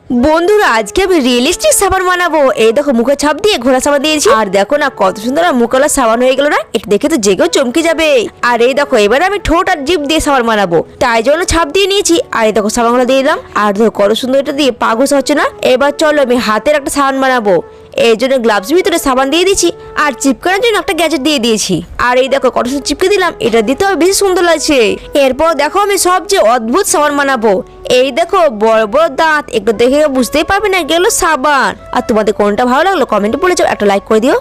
বন্ধুরা আজকে আমি রিয়েলিস্টিক সাবান বানাবো। এই দেখো মুখে ছাপ দিয়ে ঘোড়া সাবান দিয়েছি, আর দেখো না কত সুন্দর মুখলা সাবান হয়ে গেল না, এটা দেখে তো যে কেউ চমকে যাবে। আর এই দেখো এবার আমি ঠোঁট আর জিভ দিয়ে সাবান বানাবো, তাই জন্য ছাপ দিয়ে নিয়েছি। আর এই দেখো সাবানগুলো দিয়ে দিলাম, আর দেখো কত সুন্দর এটা দিয়ে পা ঘষা হচ্ছে না। এবার চলো আমি হাতের একটা সাবান বানাবো, এই জন্য গ্লাভস ভিতরে সাবান দিয়ে দিচ্ছি, আর চিপকানোর জন্য একটা গ্যাজেট দিয়ে দিয়েছি। আর এই দেখো কত সুন্দর চিপকে দিলাম, এটা দিতে হবে বেশি সুন্দর লাগছে। এরপর দেখো আমি সবচেয়ে অদ্ভুত সাবান বানাবো। এই দেখো বড় বড় দাঁত, একটু দেখে বুঝতেই পারবে না এগুলো সাবান। আর তোমাদের কোনটা ভালো লাগলো কমেন্টে বলে যাও, একটা লাইক করে দিও।